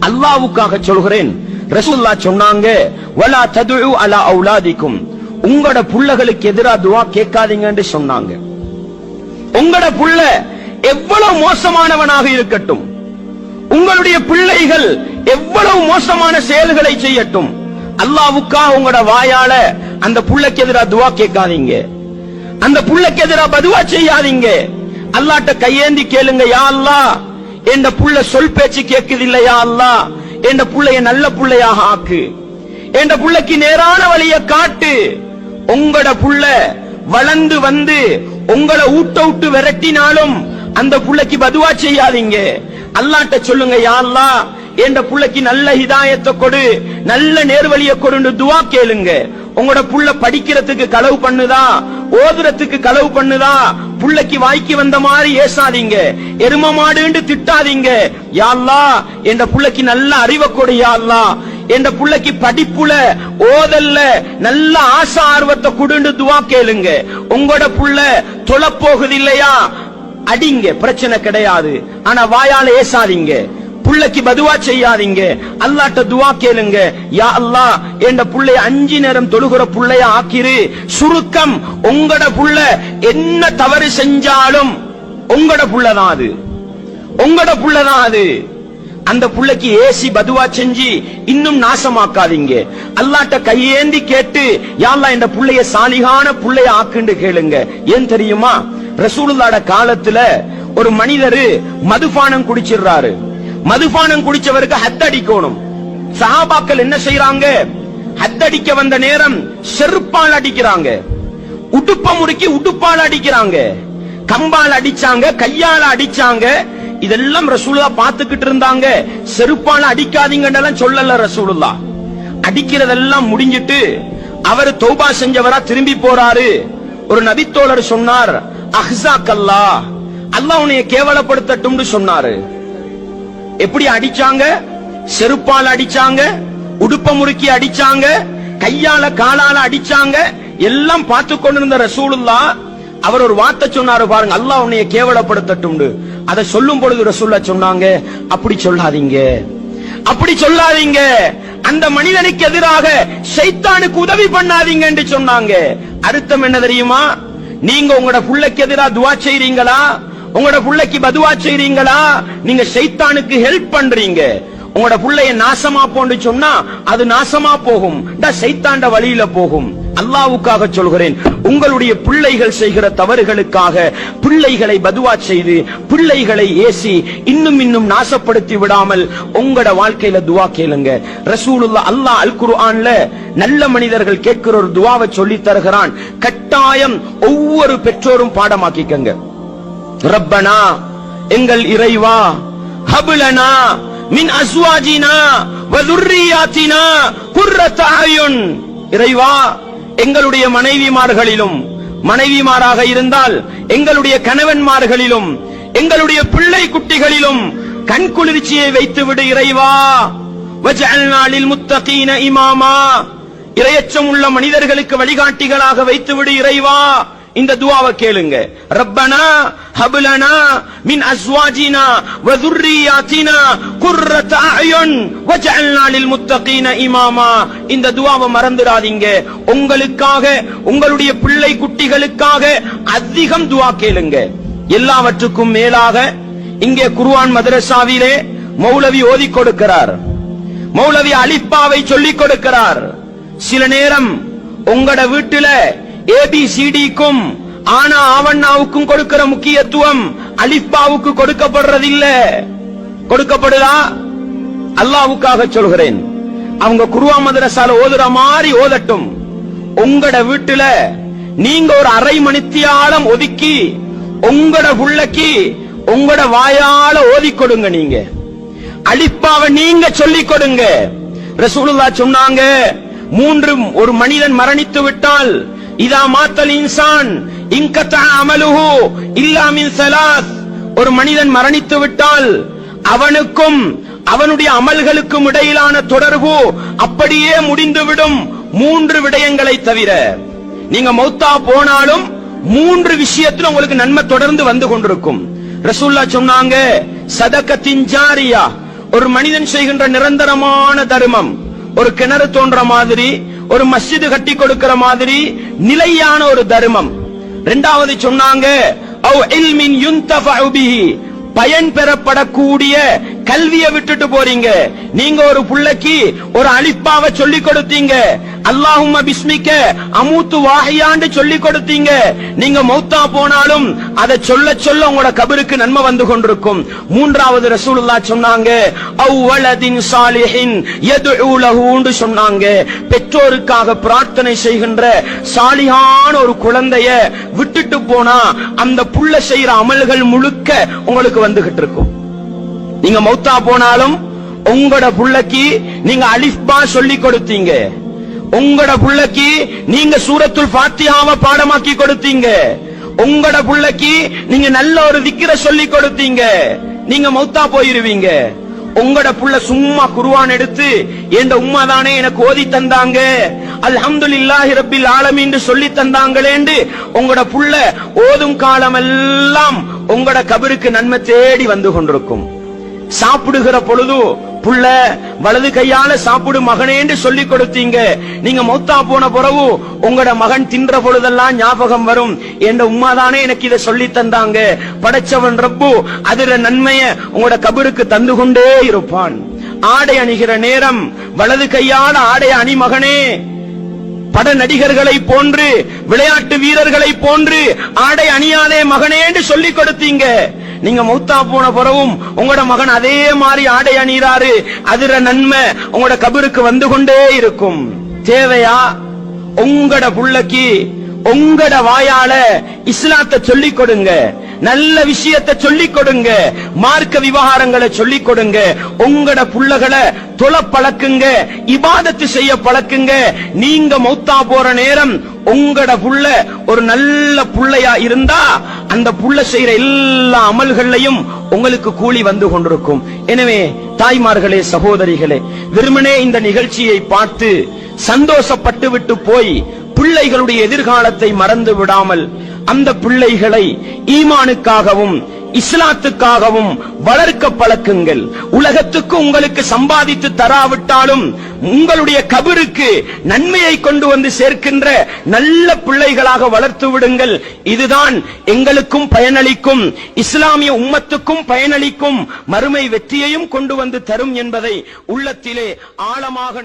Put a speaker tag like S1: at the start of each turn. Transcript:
S1: அல்லாஹ்வுக்காக சொல்கிறேன். ரசூலுல்லாஹ் சொன்னாங்க, வலா ததுஉ அலா அவுலாதிக்கும், உங்களோட புள்ளகளுக்கு எதிராக துஆ கேட்காதீங்கன்னு சொன்னாங்க. உங்களோட புள்ள எவ்வளவு மோசமானவனாக இருக்கட்டும், உங்களுடைய பிள்ளைகள் எவ்வளவு மோசமான செயல்களை செய்யட்டும், அல்லாஹ்வுக்காக உங்களோட வாயால அந்த புள்ளைக்கு எதிராக துஆ கேட்காதீங்க, அந்த புள்ளைக்கு எதிராக பதுவா செய்யாதீங்க. அல்லாஹ்ட்ட கையேந்தி கேளுங்க, யா அல்லாஹ் என்ற புள்ள சொல் பேச்சு கேட்குது இல்லையா, அல்லாஹ் என்ற புள்ளைய நல்ல புள்ளையாக ஆக்கு, என்ற புள்ளைக்கு நேரான வழியை காட்டு. உங்களோட புள்ள வளர்ந்து வந்து உங்களை ஊட்ட விட்டு விரட்டினாலும் அந்த புள்ளைக்கு பதுவா செய்யாதீங்க. அல்லாஹ்ட்ட சொல்லுங்க, யா அல்லாஹ் என்ற புள்ளைக்கு நல்ல ஹிதாயத்தை கொடு, நல்ல நேர்வழியை கொடுன்னு துஆ கேளுங்க. உங்களோட புள்ள படிக்கிறதுக்கு களவு பண்ணுதா, ஓதுறதுக்கு களவு பண்ணுதா, புள்ளைக்கு வாய்க்கு வந்த மாதிரி ஏசாதீங்க, எரும மாடுன்னு திட்டாதீங்க. யா அல்லாஹ் என்ற புள்ளைக்கு நல்ல அறிவை கொடு, யா அல்லாஹ் என்ற புள்ளைக்கு படிப்புல ஓதல்ல நல்ல ஆசை ஆர்வத்தை கொடுன்னு துஆ கேளுங்க. உங்களோட புள்ள தொலை போகுது இல்லையா, அடிங்க, பிரச்சனை கிடையாது. ஆனா வாயால ஏசாதீங்க, புள்ளைக்கு பதுவா செய்யாதீங்க. அல்லாஹ்ட்ட துஆ கேளுங்க, யா அல்லாஹ் என்ற புள்ளைய 5 நேரம் தொழுகிற புள்ளைய ஆக்கிரு. சுருக்கம், உங்களோட புள்ள என்ன தவறு செஞ்சாலும் உங்களோட புள்ளதான் அது, உங்களோட புள்ளதான் அது. அந்த புள்ளைக்கு ஏசி பதுவா செஞ்சு இன்னும் நாசமாக்காதீங்க. அல்லாஹ்ட்ட கையேந்தி கேட்டு, யா அல்லாஹ் என்ற புள்ளைய சாலிகான புள்ளைய ஆக்குன்னு கேளுங்க. ஏன் தெரியுமா, ரசூலுல்லாஹ்ட காலத்துல ஒரு மனிதரு மதுபானம் குடிச்சிடுறாரு. மதுபானம் குடிச்சவருக்கு ஹத் அடிக்கணும். சஹாபாக்கள் என்ன செய்யறாங்க, ஹத் அடிக்க வந்த நேரம் செருப்பால் அடிக்கிறாங்க, உடுப்ப முறுக்கி உடுப்பால் அடிக்கிறாங்க, கம்பால் அடிச்சாங்க, கையால அடிச்சாங்க. இதெல்லாம் ரசூலுல்லாஹ் பார்த்துக்கிட்டு இருந்தாங்க. செருப்பால அடிக்காதீங்கன்னு சொல்லல ரசூலுல்லாஹ். அடிக்கிறதெல்லாம் முடிஞ்சிட்டு அவர் தௌபா செஞ்சவரா திரும்பி போறாரு. ஒரு நபித்தோழர் சொன்னார், அஹ்ஸாக்கல்லாஹ், அல்லாஹ் உன்னை கேவலப்படுத்தட்டும்னு சொன்னாரு. எப்படி அடிச்சாங்க, செருப்பால அடிச்சாங்க, உடுப்ப முறுக்கி அடிச்சாங்க, கையால காலால அடிச்சாங்க. எல்லாம் பார்த்து கொண்டிருந்த ரசூலுல்லாஹ் அவர் ஒரு வார்த்தை சொன்னாரு பாருங்க, அல்லாஹ் உன்னை கேவலப்படுத்தட்டும். அதை சொல்லும் பொழுது ரசூலுல்லாஹ் சொன்னாங்க, அப்படி சொல்லாதீங்க, அப்படி சொல்லாதீங்க, அந்த மனிதனுக்கு எதிராக ஷைத்தானுக்கு உதவி பண்ணாதீங்க என்று சொன்னாங்க. அர்த்தம் என்ன தெரியுமா, நீங்க உங்களோட புள்ளைக்கு எதிராக துஆ செய்றீங்களா, உங்களோட புள்ளைக்கு பதுவா செய்றீங்களா, நீங்க ஷைத்தானுக்கு ஹெல்ப் பண்றீங்க. உங்களோட புள்ளைய நாசமா போன்னு சொன்னா அது நாசமா போகும், ஷைத்தான்ட வழியில போகும். அல்லாஹ்வுக்காக சொல்கிறேன், உங்களுடைய பிள்ளைகள் செய்கிற தவறுகளுக்காக பிள்ளைகளை பதுவா செய்து பிள்ளைகளை ஏசி இன்னும் இன்னும் நாசப்படுத்தி விடாமல் உங்களோட வாழ்க்கையில துஆ கேளுங்க. ரசூலுல்லாஹ் அல்லாஹ் அல் குர்ஆன்ல நல்ல மனிதர்கள் கேட்கிற ஒரு துஆவை சொல்லி தருகிறான். கட்டாயம் ஒவ்வொரு பெற்றோரும் பாடமாக்கிக்கங்க. ரப்பனா, எங்கள் இறைவா, ஹப்லனா மின் அஸ்வாஜினா வ ذُرِّيَّاتِنَا قُرَّةَ أَعْيُنٍ, இறைவா எங்களுடைய மனைவிமார்களிலும், மனைவிமாராக இருந்தால் எங்களுடைய கணவன்மார்களிலும், எங்களுடைய பிள்ளை குட்டிகளிலும் கண்குளிர்ச்சியை வைத்து விடு இறைவா. வஜஅல்னா லில்முத்தகீன இமாமா, இறையச்சம் உள்ள மனிதர்களுக்கு வழிகாட்டிகளாக வைத்து விடு இறைவா. இந்த துஆவை கேளுங்க. ரப்பனா ஹப்லனா மின் அஸ்வாஜினா வ ذُرِّيَّاتِنَا قُرَّةَ أَعْيُنٍ وَاجْعَلْنَا لِلْمُتَّقِينَ إِمَامًا. இந்த துஆவை மறந்துடாதீங்க. உங்களுக்காக, உங்களுடைய பிள்ளை குட்டிகளுக்காக அதிகம் துஆ கேளுங்க. எல்லாவற்றுக்கும் மேலாக இங்கே குர்ஆன் மதரசாவிலே மௌலவி ஓதி கொடுக்கிறார், மௌலவி அலிஃபாவை சொல்லிக் கொடுக்கிறார். சில நேரம் உங்களோட வீட்டுல ஏபிசிடிக்கும் ஆனா ஆவண்ணாவுக்கும் கொடுக்கிற முக்கியத்துவம் அலிஃபாவுக்கு கொடுக்கப்படுறதில்ல. கொடுக்கப்படுதா? அல்லாஹ்வுக்காக சொல்கிறேன், அவங்க குர்ஆன் மதரசால ஓதுற மாதிரி ஓதட்டும். உங்களோட வீட்டுல நீங்க ஒரு அரை மணித்தியாலம் ஒதுக்கி உங்களோட புள்ளைக்கு உங்களோட வாயால ஓதி கொடுங்க. நீங்க அலிஃபாவை நீங்க சொல்லிக் கொடுங்க. ரசூலுல்லாஹ் சொன்னாங்க, ஒரு மனிதன் மரணித்து விட்டால், இதா மாத்தல் இன்சான் இன்கதா அமலுஹு இல்லா மின் ஸலாஸ், ஒரு மனிதன் மரணித்து விட்டால் அவனுக்கும் அவனுடைய அமல்களுக்கும் இடையிலான தொடர்பு அப்படியே முடிந்துவிடும் 3 விடயங்களை தவிர. நீங்க மௌத்தா போனாலும் 3 விஷயத்துல உங்களுக்கு நன்மை தொடர்ந்து வந்து கொண்டிருக்கும். ரசூலுல்லாஹ் சொன்னாங்க, சதகத்தின் ஜாரியா, ஒரு மனிதன் செய்கின்ற நிரந்தரமான தர்மம், ஒரு கிணறு தோன்ற மாதிரி, ஒரு மஸ்ஜிது கட்டி கொடுக்கிற மாதிரி நிலையான ஒரு தர்மம். இரண்டாவது சொன்னாங்க, அவ் இல்மின் யுன்தஃபஉ பிஹி, பயன் பெறப்படக்கூடிய கல்வியை விட்டுட்டு போறீங்க. நீங்க ஒரு புள்ளைக்கு ஒரு அலிஃபாவை சொல்லி கொடுத்தீங்க, அல்லாஹும்ம பிஸ்மிக்க அமூத்து வாஹியான்னு சொல்லி கொடுத்தீங்க. நீங்க மௌத்தா போனாலும் அதை சொல்ல சொல்ல உங்களோட கபருக்கு நன்மை வந்து கொண்டிருக்கும். மூன்றாவது ரசூலுல்லாஹ் சொன்னாங்க, அவ் வலதின் சாலிஹின் யதுஉ லஹுன்னு சொன்னாங்க. பெற்றோருக்காக பிரார்த்தனை செய்கின்ற சாலிஹான ஒரு குழந்தைய விட்டுட்டு போனா அந்த புள்ள செய்யற அமல்கள் முழுக்க உங்களுக்கு வந்துகிட்டு இருக்கும். நீங்க மௌத்தா போனாலும் உங்களோட புள்ளைக்கு நீங்க அலிஃபா சொல்லி கொடுத்தீங்க, உங்களோட புள்ளைக்கு நீங்க சூரத்துல் ஃபாத்திஹாவை பாடமாக்கி கொடுத்தீங்க, உங்களோட புள்ளைக்கு நீங்க நல்ல ஒரு திக்ர சொல்லி கொடுத்தீங்க. நீங்க மௌத்தா போயிருவீங்க. உங்களோட புள்ள சும்மா குர்ஆன் எடுத்து என்ற உம்மா தானே எனக்கு ஓதி தந்தாங்க, அல்ஹம்துலில்லாஹி ரப்பில் ஆலமீன் சொல்லி தந்தாங்களேன்னு உங்களோட புள்ள ஓதும் காலமெல்லாம் உங்களோட கபருக்கு நன்மை தேடி வந்து கொண்டிருக்கும். சாப்பிடுகிற பொழுது புள்ள வலது கையால சாப்பிடு மகனே என்று சொல்லி கொடுத்தீங்க. நீங்க மௌத்தா போன பிறகு உங்களோட மகன் தின்ற பொழுதெல்லாம் ஞாபகம் வரும், என்ற உம்மாதானே எனக்கு இதை சொல்லி தந்தாங்க. படைச்சவன் ரப்பு அதுல நன்மைய உங்களோட கபருக்கு தந்து கொண்டே இருப்பான். ஆடை அணிகிற நேரம் வலது கையால ஆடை அணி மகனே, பட நடிகர்களை போன்று விளையாட்டு வீரர்களை போன்று ஆடை அணியாதே மகனே என்று சொல்லி கொடுத்தீங்க. நீங்க மௌத்தா போன பிறகும் உங்களோட மகன் அதே மாதிரி ஆடை அணிறாரு, அதுல நன்மை உங்களோட கபருக்கு வந்து கொண்டே இருக்கும். தேவையா? உங்களோட புள்ளைக்கு உங்களோட வாயால இஸ்லாத்தை சொல்லிக் கொடுங்க, நல்ல விஷயத்தை சொல்லிக் கொடுங்க, மார்க்க விவகாரங்களை சொல்லிக் கொடுங்க. உங்களோட புள்ளகளை தொழ பழக்குங்க, இபாதத்து செய்ய பழக்குங்க. நீங்க மௌத்தா போற நேரம் உங்களோட புள்ள ஒரு நல்ல புள்ளையா இருந்தா அந்த புள்ள செய்யற எல்லா அமல்களையும் உங்களுக்கு கூலி வந்து கொண்டிருக்கும். எனவே தாய்மார்களே, சகோதரிகளே, வெறுமனே இந்த நிகழ்ச்சியை பார்த்து சந்தோஷப்பட்டு விட்டு போய் பிள்ளைகளுடைய எதிர்காலத்தை மறந்து விடாமல் அந்த பிள்ளைகளை ஈமானுக்காகவும் இஸ்லாத்துக்காகவும் வளர்க்க பழக்குங்கள். உலகத்துக்கு உங்களுக்கு சம்பாதித்து தராவிட்டாலும் உங்களுடைய கபருக்கு நன்மையை கொண்டு வந்து சேர்க்கின்ற நல்ல பிள்ளைகளாக வளர்த்து விடுங்கள். இதுதான் எங்களுக்கும் பயனளிக்கும், இஸ்லாமிய உம்மத்துக்கும் பயனளிக்கும், மறுமை வெற்றியையும் கொண்டு வந்து தரும் என்பதை உள்ளத்திலே ஆழமாக